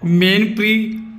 मैनपुरी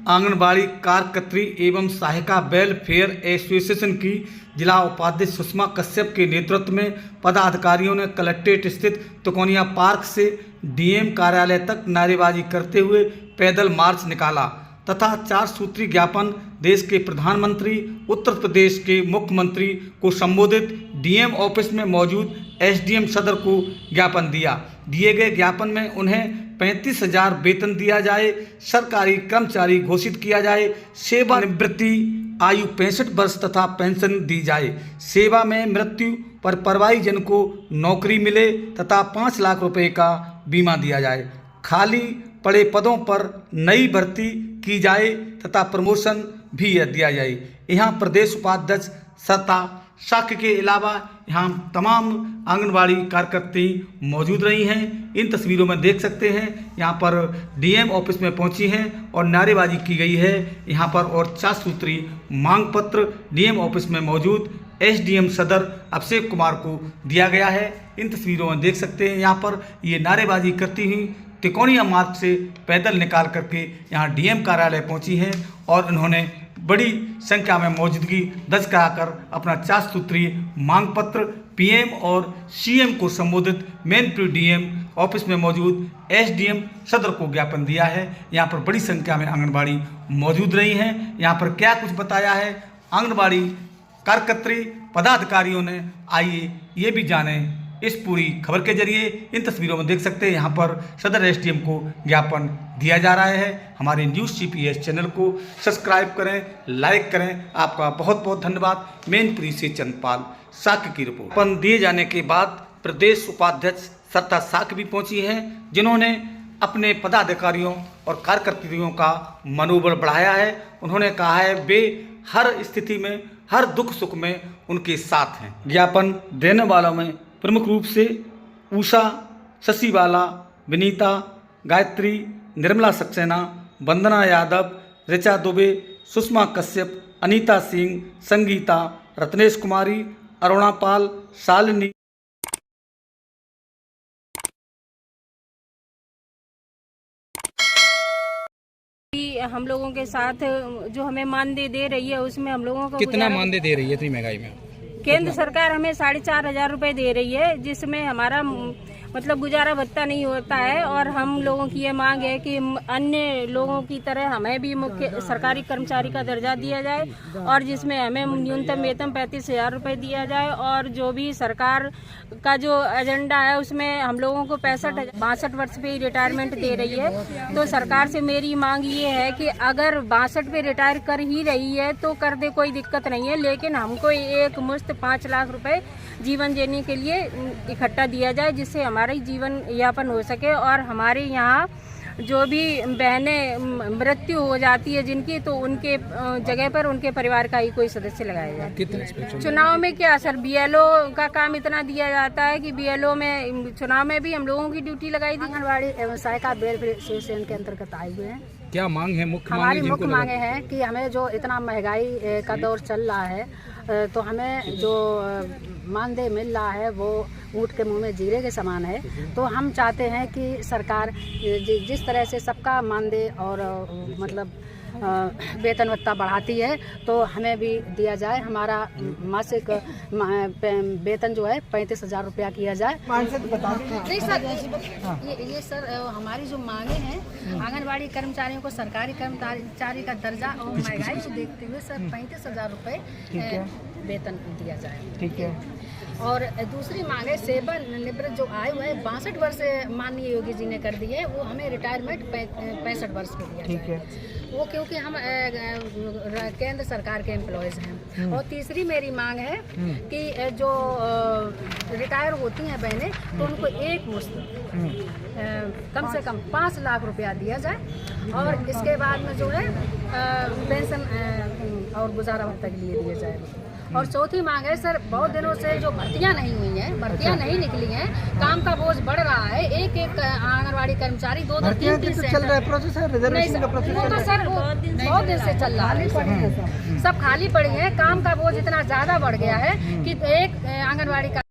आंगनबाड़ी कार्यकर्त्री एवं सहायिका welfare association की जिला उपाध्यक्ष सुषमा कश्यप के नेतृत्व में पदाधिकारियों ने कलेक्ट्रेट स्थित तुकोनिया पार्क से डीएम कार्यालय तक नारेबाजी करते हुए पैदल मार्च निकाला तथा 4 सूत्री ज्ञापन देश के प्रधानमंत्री उत्तर प्रदेश के मुख्यमंत्री को संबोधित डीएम ऑफिस में मौजूद एसडीएम सदर को ज्ञापन दिया। दिए गए ज्ञापन में उन्हें 35,000 वेतन दिया जाए, सरकारी कर्मचारी घोषित किया जाए, सेवानिवृत्ति आयु 65 वर्ष तथा पेंशन दी जाए, सेवा में मृत्यु पर परिवारीजन को नौकरी मिले तथा 5 लाख रुपए का बीमा दिया जाए, खाली पड़े पदों पर नई भर्ती की जाए तथा प्रमोशन भी दिया जाए। यहाँ प्रदेश उपाध्यक्ष सत्ता शाक्य के अलावा यहाँ तमाम आंगनबाड़ी कार्यकर्ती मौजूद रही हैं। इन तस्वीरों में देख सकते हैं यहाँ पर डीएम ऑफिस में पहुंची हैं और नारेबाजी की गई है यहाँ पर, और 4 सूत्री मांग पत्र डीएम ऑफिस में मौजूद एसडीएम सदर अभिषेक कुमार को दिया गया है। इन तस्वीरों में देख सकते हैं यहाँ पर ये नारेबाजी करती हुई तिकोनिया मार्ग से पैदल निकाल करके यहाँ डीएम कार्यालय पहुंची हैं और उन्होंने बड़ी संख्या में मौजूदगी दर्ज कराकर अपना 4 सूत्रीय मांग पत्र पीएम और सीएम को संबोधित मैनपुरी डीएम ऑफिस में मौजूद एसडीएम सदर को ज्ञापन दिया है। यहाँ पर बड़ी संख्या में आंगनबाड़ी मौजूद रही हैं। यहाँ पर क्या कुछ बताया है आंगनबाड़ी कार्यकर्त्री पदाधिकारियों ने, आइए ये भी जाने इस पूरी खबर के जरिए। इन तस्वीरों में देख सकते हैं यहाँ पर सदर एसडीएम को ज्ञापन दिया जा रहा है। हमारे न्यूज़ जीपीएस चैनल को सब्सक्राइब करें, लाइक करें। आपका बहुत बहुत धन्यवाद। मैनपुरी से चंद्रपाल शाक्य की रिपोर्ट। ज्ञापन दिए जाने के बाद प्रदेश उपाध्यक्ष सत्ता शाक्य भी पहुंची हैं, जिन्होंने अपने पदाधिकारियों और कार्यकर्तियों का मनोबल बढ़ाया है। उन्होंने कहा है वे हर स्थिति में, हर दुख सुख में उनके साथ हैं। ज्ञापन देने वालों में प्रमुख रूप से उषा, शशिबाला, विनीता, गायत्री, निर्मला सक्सेना, वंदना यादव, ऋचा दुबे, सुषमा कश्यप, अनीता सिंह, संगीता, रत्नेश कुमारी, अरुणा पाल, शालिनी। हम लोगों के साथ जो हमें मानदेय दे रही है उसमें हम लोगों को कितना मानदेय दे रही है इतनी महंगाई में? केंद्र सरकार हमें 4,500 रुपए दे रही है, जिसमें हमारा मतलब गुजारा भत्ता नहीं होता है। और हम लोगों की ये मांग है कि अन्य लोगों की तरह हमें भी मुख्य सरकारी कर्मचारी का दर्जा दिया जाए और जिसमें हमें न्यूनतम वेतन 35,000 रुपए दिया जाए। और जो भी सरकार का जो एजेंडा है उसमें हम लोगों को 62 वर्ष पे रिटायरमेंट दे रही है। तो सरकार से मेरी मांग ये है कि अगर 62 पे रिटायर कर ही रही है तो कर दे, कोई दिक्कत नहीं है, लेकिन हमको एक मुश्त 5 लाख रुपए जीवन जीने के लिए इकट्ठा दिया जाए, जिससे हमारा जीवन यापन हो सके। और हमारे यहाँ जो भी बहनें मृत्यु हो जाती है जिनकी, तो उनके जगह पर उनके परिवार का ही कोई सदस्य लगाया जाए। कितने चुनाव में क्या सर, बीएलओ का काम इतना दिया जाता है कि बीएलओ में चुनाव में भी हम लोगों की ड्यूटी लगाई थी। आंगनबाड़ी एवं सहायिका वेलफेयर एसोसिएशन के अंतर्गत आए हुए हैं। क्या मांग है? हमारी मुख्य मांगे हैं कि हमें जो इतना महंगाई का दौर चल रहा है, तो हमें जो मानदेय मिल रहा है वो ऊँट के मुंह में जीरे के समान है। तो हम चाहते हैं कि सरकार जिस तरह से सबका मानदेय और मतलब वेतन भत्ता बढ़ाती है तो हमें भी दिया जाए। हमारा मासिक वेतन जो है 35,000 रुपया किया जाए। नहीं सर, ये सर हमारी जो मांगे हैं आंगनबाड़ी कर्मचारियों को सरकारी कर्मचारी का दर्जा और महंगाई को देखते हुए सर 35,000 रुपये वेतन दिया जाए। ठीक है। और दूसरी मांगे सेवानिवृत्त जो आयु है 62 वर्ष माननीय योगी जी ने कर दी है, वो हमें रिटायरमेंट 65 वर्ष पे दिया ठीक है। वो क्योंकि हम केंद्र सरकार के एम्प्लॉयज़ हैं। और तीसरी मेरी मांग है कि जो रिटायर होती हैं बहनें, तो उनको एक मुश्त कम से कम 5 लाख रुपया दिया जाए और इसके बाद में जो है पेंशन और गुजारा भत्ता के लिए दिया जाए। और चौथी मांग है सर, बहुत दिनों से जो भर्तियां नहीं हुई हैं, भर्तियां नहीं निकली हैं, काम का बोझ बढ़ रहा है। एक आंगनबाड़ी कर्मचारी 2-2 3 से चल रहा है प्रोसेस है, रिजर्वेशन का प्रोसेस है सर, बहुत दिन से चल रहा है, सब खाली पड़ी है। काम का बोझ इतना ज्यादा बढ़ गया है कि एक आंगनबाड़ी का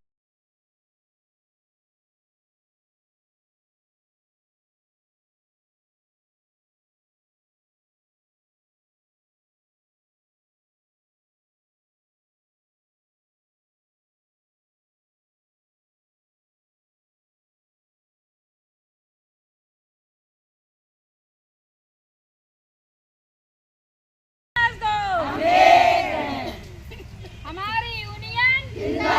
जिंदाबाद।